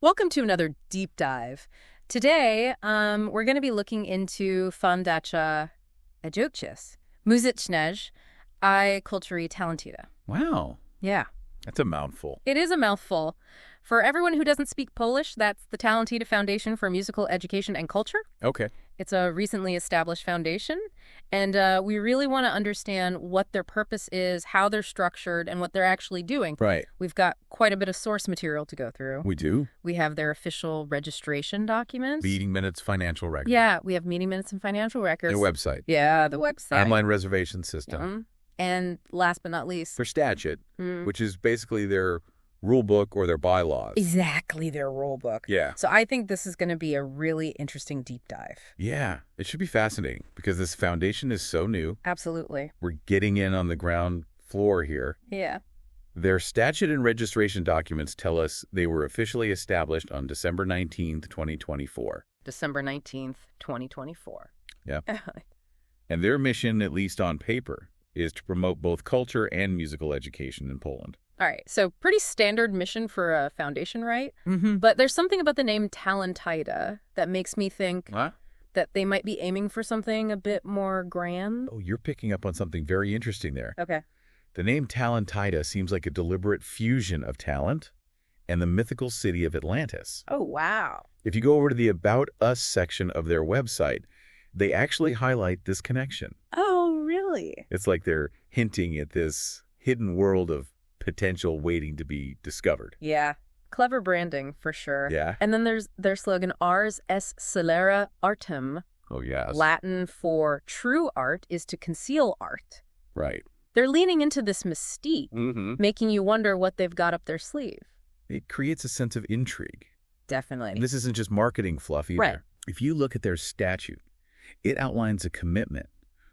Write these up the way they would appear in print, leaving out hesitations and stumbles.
Welcome to another deep dive. Today, we're going to be looking into Fundacja Muzycznej I Kultury Talentyda. Wow. Yeah. That's a mouthful. It is a mouthful. For everyone who doesn't speak Polish, that's the Talentyda Foundation for Musical Education and Culture. Okay. It's a recently established foundation, and we really want to understand what their purpose is, how they're structured, and what they're actually doing. Right. We've got quite a bit of source material to go through. We do. We have their official registration documents. Meeting minutes, financial records. Yeah, we have meeting minutes and financial records. Their website. Yeah, the website. Online reservation system. And last but not least, For statute, which is basically their rule book or their bylaws. exactly their rule book. Yeah. So I think this is going to be a really interesting deep dive. Yeah. It should be fascinating because this foundation is so new. Absolutely. We're getting in on the ground floor here. Yeah. Their statute and registration documents tell us they were officially established on December 19th, 2024. December 19th, 2024. Yeah. And their mission, at least on paper, is to promote both culture and musical education in Poland. All right. So pretty standard mission for a foundation, right? Mm-hmm. But there's something about the name Talentyda that makes me think What? that they might be aiming for something a bit more grand. Oh, you're picking up on something very interesting there. Okay. The name Talentyda seems like a deliberate fusion of talent and the mythical city of Atlantis. Oh, wow. If you go over to the About Us section of their website, they actually highlight this connection. Oh, really? It's like they're hinting at this hidden world of potential waiting to be discovered. Yeah. Clever branding, for sure. Yeah. And then there's their slogan, Ars est celera artem. Oh, yes. Latin for true art is to conceal art. Right. They're leaning into this mystique, Mm-hmm. making you wonder what they've got up their sleeve. It creates a sense of intrigue. Definitely. And this isn't just marketing fluff either. Right. If you look at their statute, it outlines a commitment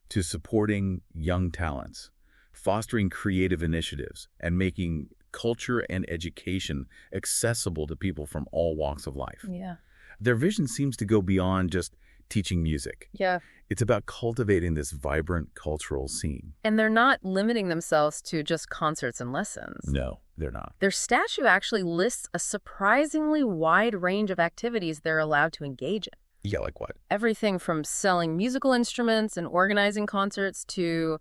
to supporting young talents, fostering creative initiatives, and making culture and education accessible to people from all walks of life. Yeah. Their vision seems to go beyond just teaching music. Yeah. It's about cultivating this vibrant cultural scene. And they're not limiting themselves to just concerts and lessons. No, they're not. Their statute actually lists a surprisingly wide range of activities they're allowed to engage in. Yeah, like what? Everything from selling musical instruments and organizing concerts to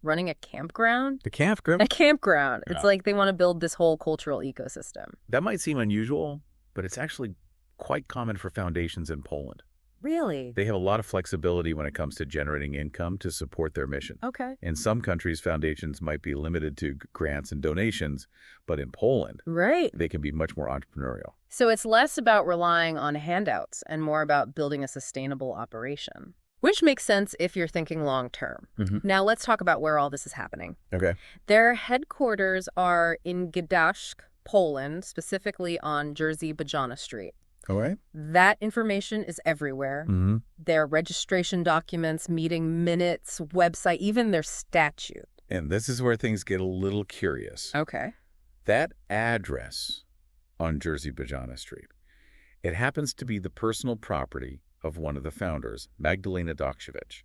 running a campground. The campground? A campground. Yeah. It's like they want to build this whole cultural ecosystem. That might seem unusual, but it's actually quite common for foundations in Poland. Really? They have a lot of flexibility when it comes to generating income to support their mission. Okay. In some countries, foundations might be limited to grants and donations, but in Poland, Right. they can be much more entrepreneurial. So it's less about relying on handouts and more about building a sustainable operation, which makes sense if you're thinking long term. Mm-hmm. Now let's talk about where all this is happening. Okay. Their headquarters are in Gdańsk, Poland, specifically on Jerzy Bajana Street. All right. That information is everywhere. Mm-hmm. Their registration documents, meeting minutes, website, even their statute. And this is where things get a little curious. Okay. That address on Jerzy Bajana Street, it happens to be the personal property of one of the founders, Magdalena Dokshevich.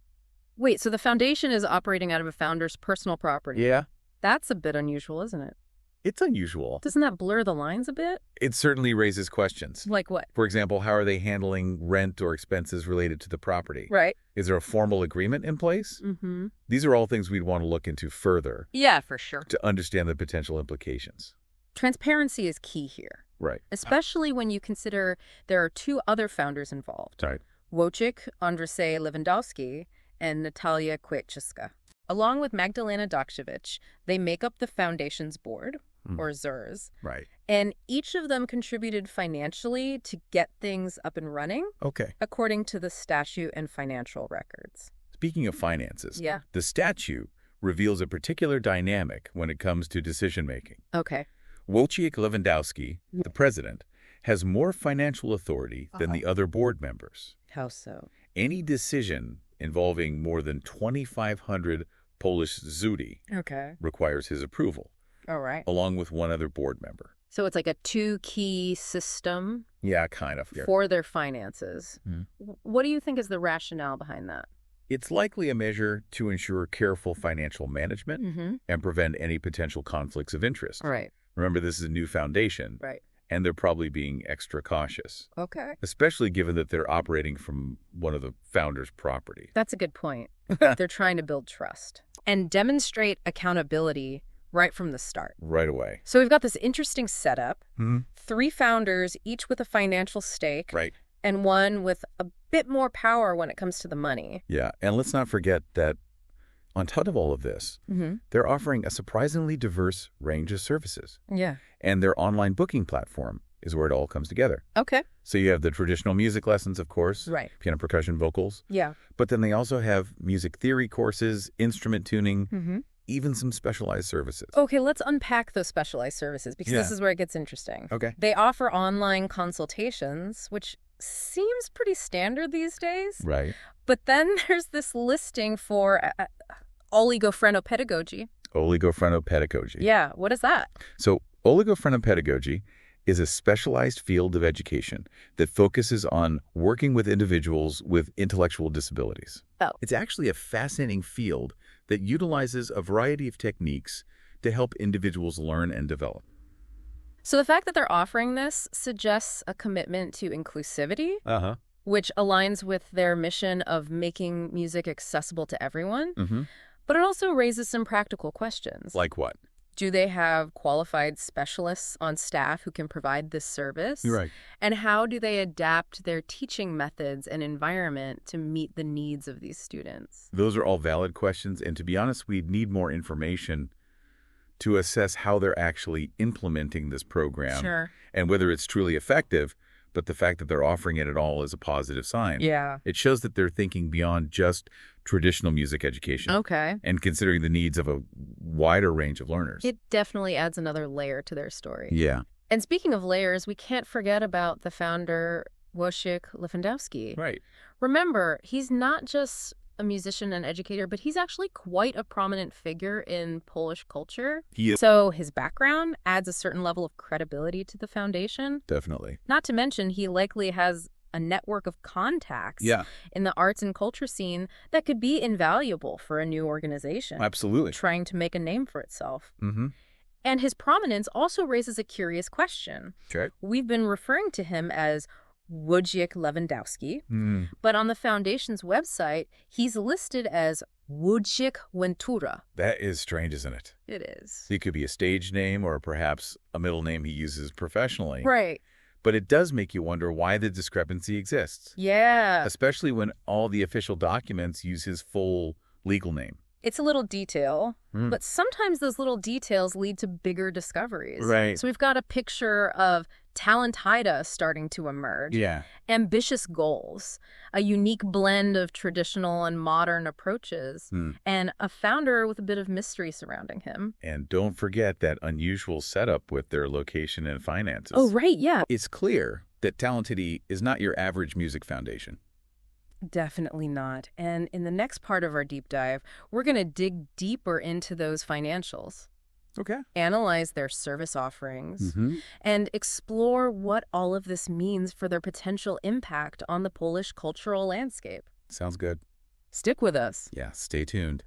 Wait, so the foundation is operating out of a founder's personal property? Yeah. That's a bit unusual, isn't it? It's unusual. Doesn't that blur the lines a bit? It certainly raises questions. Like what? For example, how are they handling rent or expenses related to the property? Right. Is there a formal agreement in place? Mm-hmm. These are all things we'd want to look into further Yeah, for sure. to understand the potential implications. Transparency is key here, Right. especially when you consider there are two other founders involved. Right. Wojciech Andrzej Lewandowski and Natalia Kwiatkowska. Along with Magdalena Dokshevich, they make up the foundation's board, or ZERS, Right. and each of them contributed financially to get things up and running, Okay. according to the statute and financial records. Speaking of finances, Yeah. the statute reveals a particular dynamic when it comes to decision-making. Okay. Wojciech Lewandowski, the president, has more financial authority than the other board members. How so? Any decision involving more than 2,500 Polish zloty Okay. requires his approval, All right. along with one other board member. So it's like a two-key system Yeah, kind of. Yeah. for their finances. Mhm. What do you think is the rationale behind that? It's likely a measure to ensure careful financial management Mm-hmm. and prevent any potential conflicts of interest. Right. Remember, this is a new foundation, Right. and they're probably being extra cautious, Okay. especially given that they're operating from one of the founders' property. That's a good point. They're trying to build trust and demonstrate accountability right from the start. Right away. So we've got this interesting setup, Mm-hmm. 3 founders, each with a financial stake, Right. and one with a bit more power when it comes to the money. Yeah, and let's not forget that on top of all of this, they're offering a surprisingly diverse range of services. Yeah. And their online booking platform is where it all comes together. Okay. So you have the traditional music lessons, of course, Right. piano, percussion, vocals, Yeah. but then they also have music theory courses, instrument tuning, even some specialized services. Okay, let's unpack those specialized services because this Yeah. is where it gets interesting. Okay. They offer online consultations, which seems pretty standard these days. Right. But then there's this listing for oligophrenopedagogy. Oligophrenopedagogy. Yeah, what is that? So oligophrenopedagogy is a specialized field of education that focuses on working with individuals with intellectual disabilities. Oh. It's actually a fascinating field that utilizes a variety of techniques to help individuals learn and develop. So the fact that they're offering this suggests a commitment to inclusivity, which aligns with their mission of making music accessible to everyone. But it also raises some practical questions. Like what? Do they have qualified specialists on staff who can provide this service? Right. And how do they adapt their teaching methods and environment to meet the needs of these students? Those are all valid questions, and to be honest, we need more information to assess how they're actually implementing this program. Sure. And whether it's truly effective, but the fact that they're offering it at all is a positive sign. Yeah. It shows that they're thinking beyond just traditional music education. Okay. And considering the needs of a wider range of learners. It definitely adds another layer to their story. Yeah. And speaking of layers, we can't forget about the founder, Wojciech Lewandowski. Right. Remember, he's not just a musician and educator, but he's actually quite a prominent figure in Polish culture. He is. So his background adds a certain level of credibility to the foundation. Definitely. Not to mention, he likely has a network of contacts in the arts and culture scene that could be invaluable for a new organization Absolutely. trying to make a name for itself. Mm-hmm. And his prominence also raises a curious question. Okay. We've been referring to him as Wojciech Lewandowski, but on the foundation's website, he's listed as Wojciech Wentura. That is strange, isn't it? It is. It could be a stage name or perhaps a middle name he uses professionally. Right. But it does make you wonder why the discrepancy exists. Yeah. Especially when all the official documents use his full legal name. It's a little detail, but sometimes those little details lead to bigger discoveries. Right. So we've got a picture of Talentyda starting to emerge. Yeah. Ambitious goals, a unique blend of traditional and modern approaches, and a founder with a bit of mystery surrounding him. And don't forget that unusual setup with their location and finances. Oh, right, yeah. It's clear that Talentyda is not your average music foundation. Definitely not. And in the next part of our deep dive, we're going to dig deeper into those financials. Okay. Analyze their service offerings, and explore what all of this means for their potential impact on the Polish cultural landscape. Sounds good. Stick with us. Yeah, stay tuned.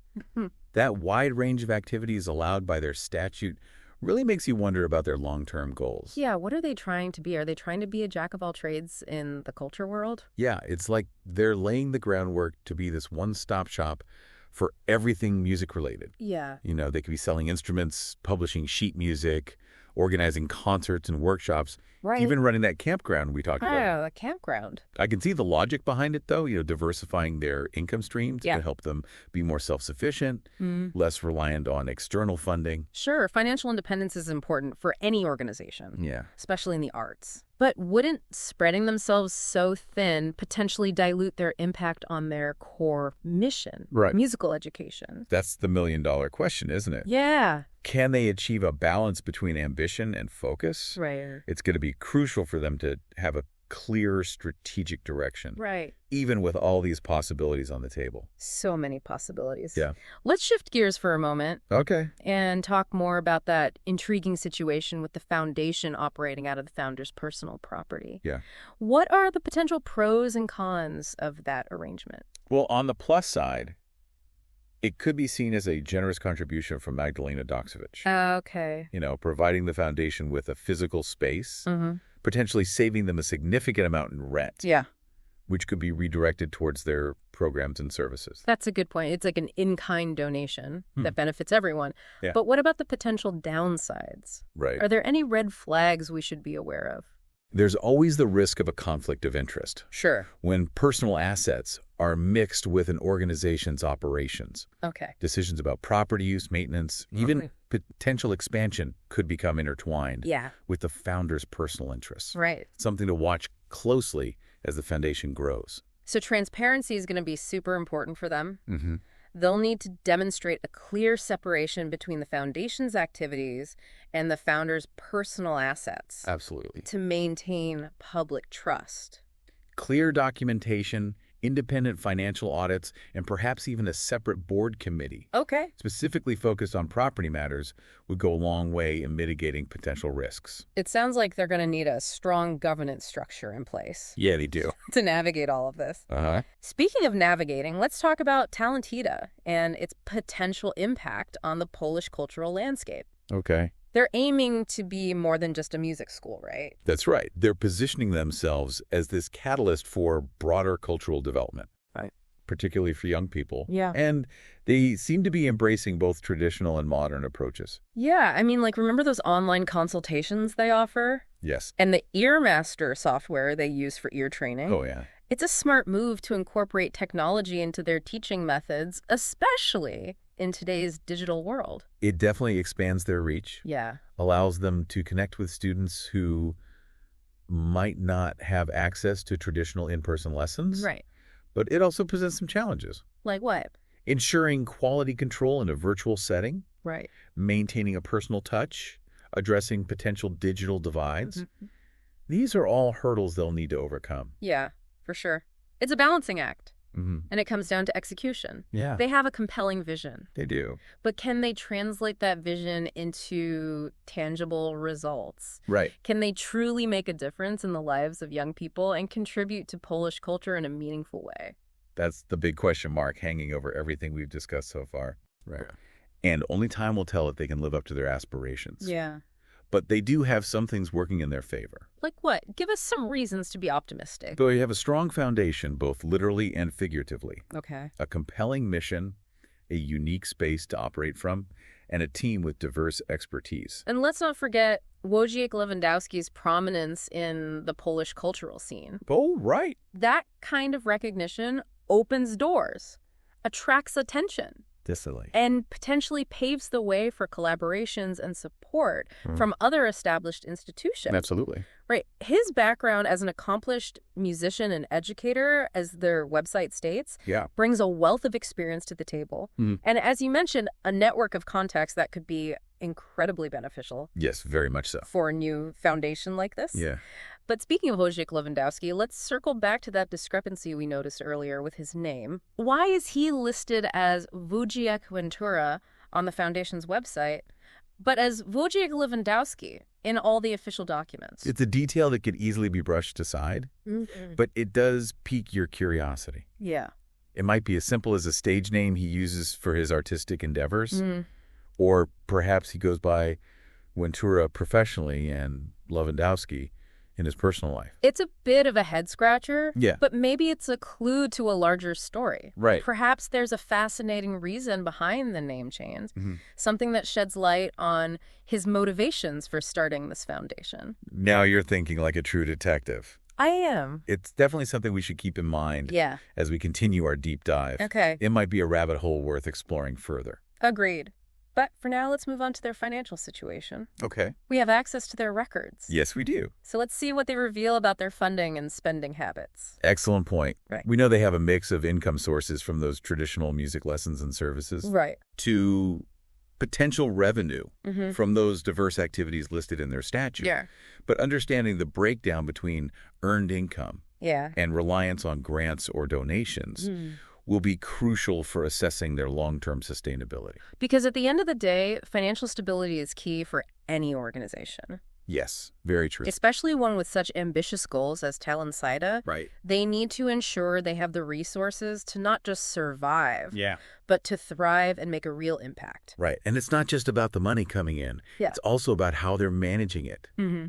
That wide range of activities allowed by their statute really makes you wonder about their long-term goals. Yeah, what are they trying to be? Are they trying to be a jack of all trades in the culture world? Yeah, it's like they're laying the groundwork to be this one-stop shop for everything music-related. Yeah. You know, they could be selling instruments, publishing sheet music, organizing concerts and workshops, Right. even running that campground we talked about. Oh, a campground. I can see the logic behind it, though, diversifying their income streams Yeah. to help them be more self-sufficient, less reliant on external funding. Sure, financial independence is important for any organization. Yeah. Especially in the arts. But wouldn't spreading themselves so thin potentially dilute their impact on their core mission? Right. Musical education. That's the million-dollar question, isn't it? Yeah. Can they achieve a balance between ambition and focus? Right. It's going to be crucial for them to have a clear strategic direction, Right. even with all these possibilities on the table. So many possibilities. Yeah. Let's shift gears for a moment Okay. and talk more about that intriguing situation with the foundation operating out of the founder's personal property. Yeah. What are the potential pros and cons of that arrangement? Well, on the plus side, It could be seen as a generous contribution from Magdalena Doksevich. Okay. Providing the foundation with a physical space, potentially saving them a significant amount in rent. Yeah. Which could be redirected towards their programs and services. That's a good point. It's like an in-kind donation that benefits everyone. Yeah. But what about the potential downsides? Right. Are there any red flags we should be aware of? There's always the risk of a conflict of interest. Sure. When personal assets are mixed with an organization's operations. Okay. Decisions about property use, maintenance, even potential expansion could become intertwined with the founder's personal interests. Right. Something to watch closely as the foundation grows. So transparency is going to be super important for them. Mm-hmm. They'll need to demonstrate a clear separation between the foundation's activities and the founder's personal assets. Absolutely. To maintain public trust. Clear documentation, independent financial audits, and perhaps even a separate board committee. Okay. Specifically focused on property matters would go a long way in mitigating potential risks. It sounds like they're going to need a strong governance structure in place. Yeah, they do. To navigate all of this. Uh-huh. Speaking of navigating, let's talk about Talentyda and its potential impact on the Polish cultural landscape. Okay. They're aiming to be more than just a music school, right? That's right. They're positioning themselves as this catalyst for broader cultural development. Right. Particularly for young people. Yeah. And they seem to be embracing both traditional and modern approaches. Yeah, I mean, remember those online consultations they offer? Yes. And the Earmaster software they use for ear training? Oh, yeah. It's a smart move to incorporate technology into their teaching methods, especially in today's digital world. It definitely expands their reach. Yeah. Allows them to connect with students who might not have access to traditional in-person lessons. Right. But it also presents some challenges. Like what? Ensuring quality control in a virtual setting. Right. Maintaining a personal touch. Addressing potential digital divides. Mm-hmm. These are all hurdles they'll need to overcome. Yeah, for sure. It's a balancing act. Mm-hmm. And it comes down to execution. Yeah. They have a compelling vision. They do. But can they translate that vision into tangible results? Right. Can they truly make a difference in the lives of young people and contribute to Polish culture in a meaningful way? That's the big question mark hanging over everything we've discussed so far. Right. And only time will tell if they can live up to their aspirations. Yeah. But they do have some things working in their favor. Like what? Give us some reasons to be optimistic. So you have a strong foundation, both literally and figuratively. Okay. A compelling mission, a unique space to operate from, and a team with diverse expertise. And let's not forget Wojciech Lewandowski's prominence in the Polish cultural scene. Oh, right. That kind of recognition opens doors, attracts attention. Definitely. And potentially paves the way for collaborations and support from other established institutions. Absolutely. Right. His background as an accomplished musician and educator, as their website states, brings a wealth of experience to the table. And as you mentioned, a network of contacts that could be incredibly beneficial. Yes, very much so. For a new foundation like this. Yeah. But speaking of Wojciech Lewandowski, let's circle back to that discrepancy we noticed earlier with his name. Why is he listed as Wojciech Ventura on the foundation's website, but as Wojciech Lewandowski in all the official documents? It's a detail that could easily be brushed aside, but it does pique your curiosity. Yeah. It might be as simple as a stage name he uses for his artistic endeavors, or perhaps he goes by Ventura professionally and Lewandowski in his personal life. It's a bit of a head-scratcher, yeah, but maybe it's a clue to a larger story. Right. Perhaps there's a fascinating reason behind the name change, something that sheds light on his motivations for starting this foundation. Now you're thinking like a true detective. I am. It's definitely something we should keep in mind as we continue our deep dive. Okay. It might be a rabbit hole worth exploring further. Agreed. But for now, let's move on to their financial situation. Okay. We have access to their records. Yes, we do. So let's see what they reveal about their funding and spending habits. Excellent point. Right. We know they have a mix of income sources from those traditional music lessons and services. Right. To potential revenue from those diverse activities listed in their statute. Yeah. But understanding the breakdown between earned income and reliance on grants or donations will be crucial for assessing their long-term sustainability. Because at the end of the day, financial stability is key for any organization. Yes. Very true. Especially one with such ambitious goals as Talentyda. Right. They need to ensure they have the resources to not just survive, Yeah. but to thrive and make a real impact. Right. And it's not just about the money coming in. Yeah. It's also about how they're managing it.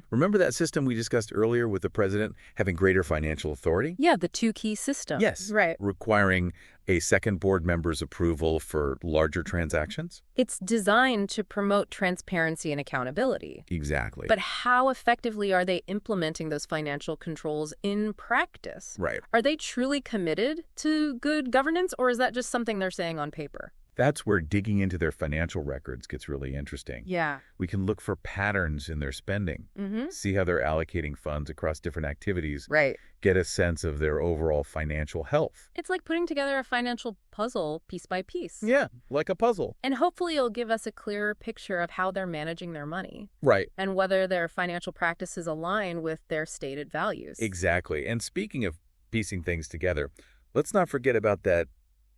Remember that system we discussed earlier with the president having greater financial authority? Yeah, the two-key system. Yes. Right. Requiring a second board member's approval for larger transactions? It's designed to promote transparency and accountability. Exactly. But how effectively are they implementing those financial controls in practice? Right. Are they truly committed to good governance, or is that just something they're saying on paper? That's where digging into their financial records gets really interesting. Yeah. We can look for patterns in their spending, see how they're allocating funds across different activities, Right. get a sense of their overall financial health. It's like putting together a financial puzzle piece by piece. Yeah, like a puzzle. And hopefully it'll give us a clearer picture of how they're managing their money Right. and whether their financial practices align with their stated values. Exactly. And speaking of piecing things together, let's not forget about that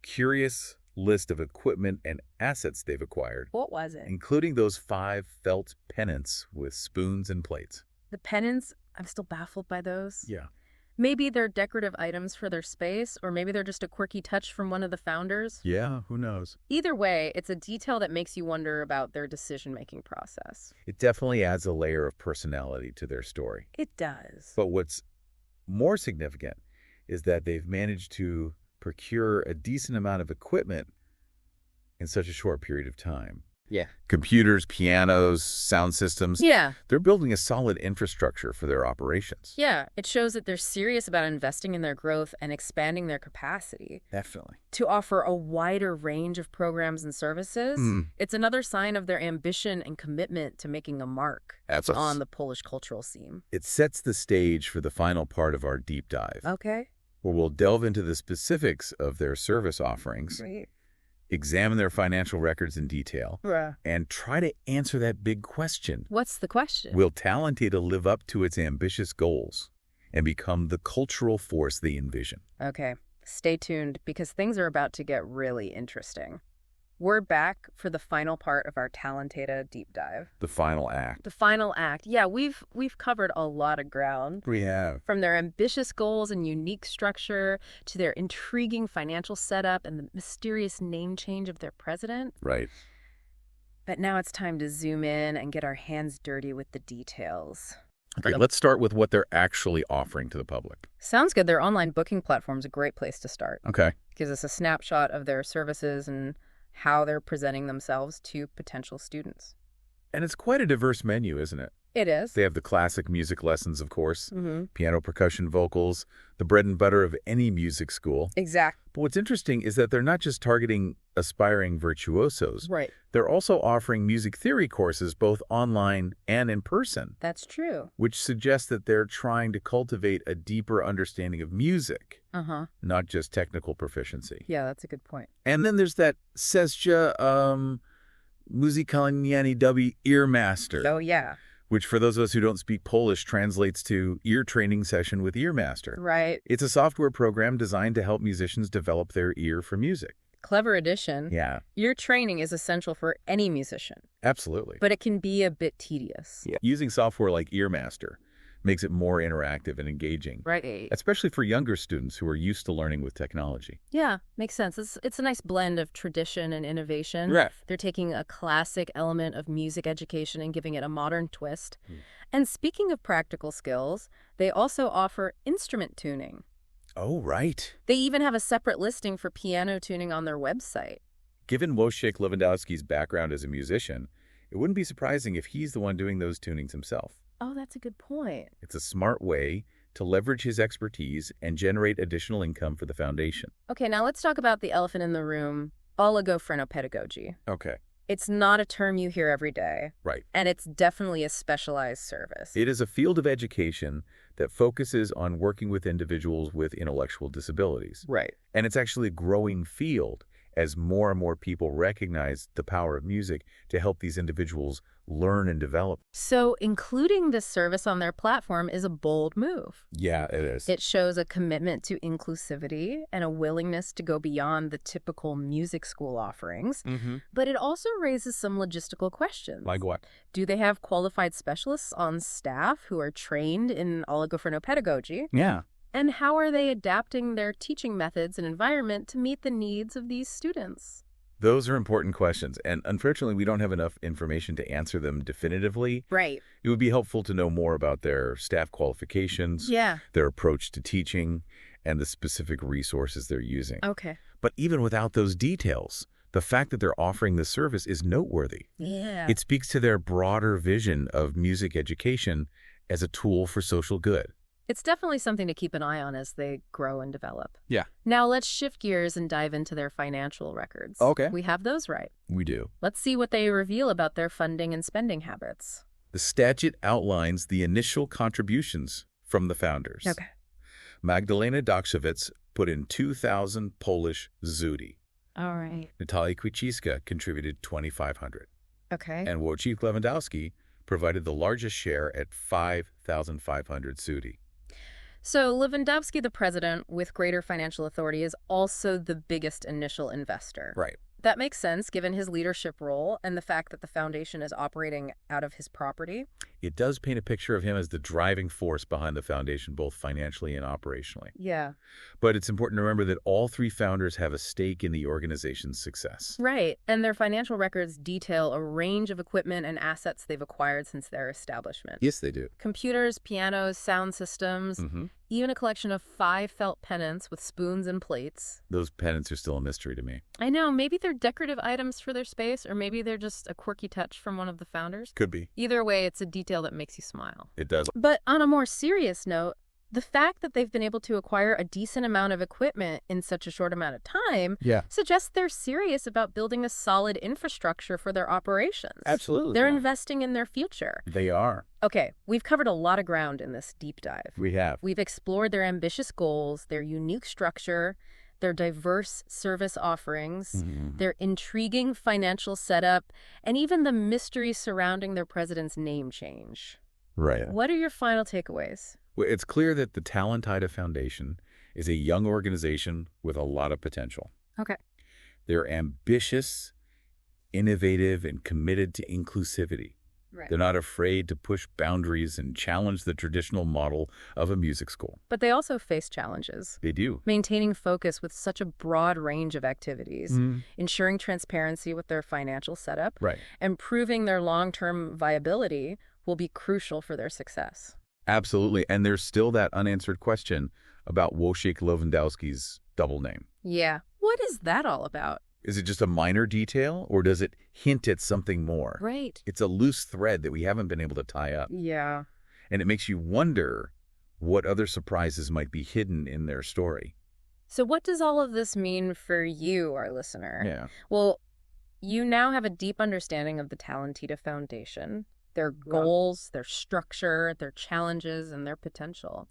curious list of equipment and assets they've acquired, What was it? including those 5 felt pennants with spoons and plates. The pennants, I'm still baffled by those. Yeah. Maybe they're decorative items for their space, or maybe they're just a quirky touch from one of the founders. Yeah, who knows? Either way, it's a detail that makes you wonder about their decision-making process. It definitely adds a layer of personality to their story. It does. But what's more significant is that they've managed to procure a decent amount of equipment in such a short period of time. Yeah. Computers, pianos, sound systems. Yeah. They're building a solid infrastructure for their operations. Yeah. It shows that they're serious about investing in their growth and expanding their capacity Definitely. to offer a wider range of programs and services. It's another sign of their ambition and commitment to making a mark on the Polish cultural scene. It sets the stage for the final part of our deep dive, Okay. where we'll delve into the specifics of their service offerings, Great. examine their financial records in detail, and try to answer that big question. What's the question? Will Talentyda live up to its ambitious goals and become the cultural force they envision? Okay. Stay tuned, because things are about to get really interesting. We're back for the final part of our Talentyda deep dive. The final act. The final act. Yeah, we've covered a lot of ground. We have. From their ambitious goals and unique structure to their intriguing financial setup and the mysterious name change of their president. Right. But now it's time to zoom in and get our hands dirty with the details. Okay, let's start with what they're actually offering to the public. Sounds good. Their online booking platform is a great place to start. Okay. Gives us a snapshot of their services and how they're presenting themselves to potential students. And it's quite a diverse menu, isn't it? It is. They have the classic music lessons, of course, piano, percussion, vocals, the bread and butter of any music school. Exactly. But what's interesting is that they're not just targeting aspiring virtuosos. Right. They're also offering music theory courses both online and in person. That's true. Which suggests that they're trying to cultivate a deeper understanding of music, not just technical proficiency. Yeah, that's a good point. And then there's that Sesja Muzykalniani Dubi Earmaster. Oh, yeah. Which, for those of us who don't speak Polish, translates to ear training session with Earmaster. Right. It's a software program designed to help musicians develop their ear for music. Clever addition. Yeah. Ear training is essential for any musician. Absolutely. But it can be a bit tedious. Yeah. Using software like Earmaster makes it more interactive and engaging. Right. Especially for younger students who are used to learning with technology. Yeah, makes sense. It's a nice blend of tradition and innovation. Right. They're taking a classic element of music education and giving it a modern twist. And speaking of practical skills, they also offer instrument tuning. Oh, right. They even have a separate listing for piano tuning on their website. Given Wojciech Lewandowski's background as a musician, it wouldn't be surprising if he's the one doing those tunings himself. Oh, that's a good point. It's a smart way to leverage his expertise and generate additional income for the foundation. Okay, now let's talk about the elephant in the room, oligophrenopedagogy. Okay. It's not a term you hear every day. Right. And it's definitely a specialized service. It is a field of education that focuses on working with individuals with intellectual disabilities. Right. And it's actually a growing field as more and more people recognize the power of music to help these individuals learn and develop. So including this service on their platform is a bold move. Yeah, it is. It shows a commitment to inclusivity and a willingness to go beyond the typical music school offerings. But it also raises some logistical questions. Like what? Do they have qualified specialists on staff who are trained in oligophronopedagogy? Yeah. And how are they adapting their teaching methods and environment to meet the needs of these students? Those are important questions, and unfortunately, we don't have enough information to answer them definitively. Right. It would be helpful to know more about their staff qualifications, their approach to teaching, and the specific resources they're using. Okay. But even without those details, the fact that they're offering this service is noteworthy. Yeah. It speaks to their broader vision of music education as a tool for social good. It's definitely something to keep an eye on as they grow and develop. Yeah. Now let's shift gears and dive into their financial records. Okay. We have those right. We do. Let's see what they reveal about their funding and spending habits. The statute outlines the initial contributions from the founders. Okay. Magdalena Dokszewicz put in 2,000 Polish zloty. All right. Natalia Kwieciska contributed 2,500. Okay. And Wojciech Lewandowski provided the largest share at 5,500 zloty. So Lewandowski, the president with greater financial authority, is also the biggest initial investor. Right. That makes sense given his leadership role and the fact that the foundation is operating out of his property. It does paint a picture of him as the driving force behind the foundation, both financially and operationally. Yeah. But it's important to remember that all three founders have a stake in the organization's success. Right. And their financial records detail a range of equipment and assets they've acquired since their establishment. Yes, they do. Computers, pianos, sound systems, even a collection of 5 felt pennants with spoons and plates. Those pennants are still a mystery to me. I know. Maybe they're decorative items for their space, or maybe they're just a quirky touch from one of the founders. Could be. Either way, it's a detail that makes you smile. It does. But on a more serious note, the fact that they've been able to acquire a decent amount of equipment in such a short amount of time suggests they're serious about building a solid infrastructure for their operations. Absolutely. They're investing in their future. They are. Okay, we've covered a lot of ground in this deep dive. We have. We've explored their ambitious goals, their unique structure, their diverse service offerings, their intriguing financial setup, and even the mystery surrounding their president's name change. Right. What are your final takeaways? Well, it's clear that the Talentyda Foundation is a young organization with a lot of potential. Okay. They're ambitious, innovative, and committed to inclusivity. Right. They're not afraid to push boundaries and challenge the traditional model of a music school. But they also face challenges. They do. Maintaining focus with such a broad range of activities, ensuring transparency with their financial setup, and proving their long-term viability will be crucial for their success. Absolutely. And there's still that unanswered question about Wojciech Lewandowski's double name. Yeah. What is that all about? Is it just a minor detail, or does it hint at something more? Right. It's a loose thread that we haven't been able to tie up. Yeah. And it makes you wonder what other surprises might be hidden in their story. So what does all of this mean for you, our listener? Yeah. Well, you now have a deep understanding of the Talentyda Foundation, their goals, their structure, their challenges, and their potential.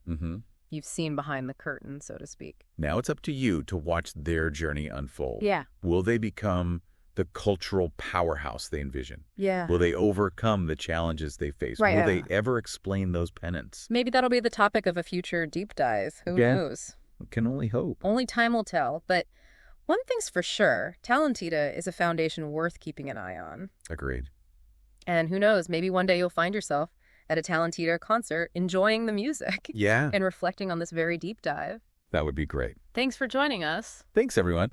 You've seen behind the curtain, so to speak. Now it's up to you to watch their journey unfold. Yeah. Will they become the cultural powerhouse they envision? Yeah. Will they overcome the challenges they face? Right, Will they ever explain those pennants? Maybe that'll be the topic of a future deep dive. Who knows? Can only hope. Only time will tell. But one thing's for sure, Talentyda is a foundation worth keeping an eye on. Agreed. And who knows, maybe one day you'll find yourself at a Talentyda concert enjoying the music. Yeah. And reflecting on this very deep dive. That would be great. Thanks for joining us. Thanks, everyone.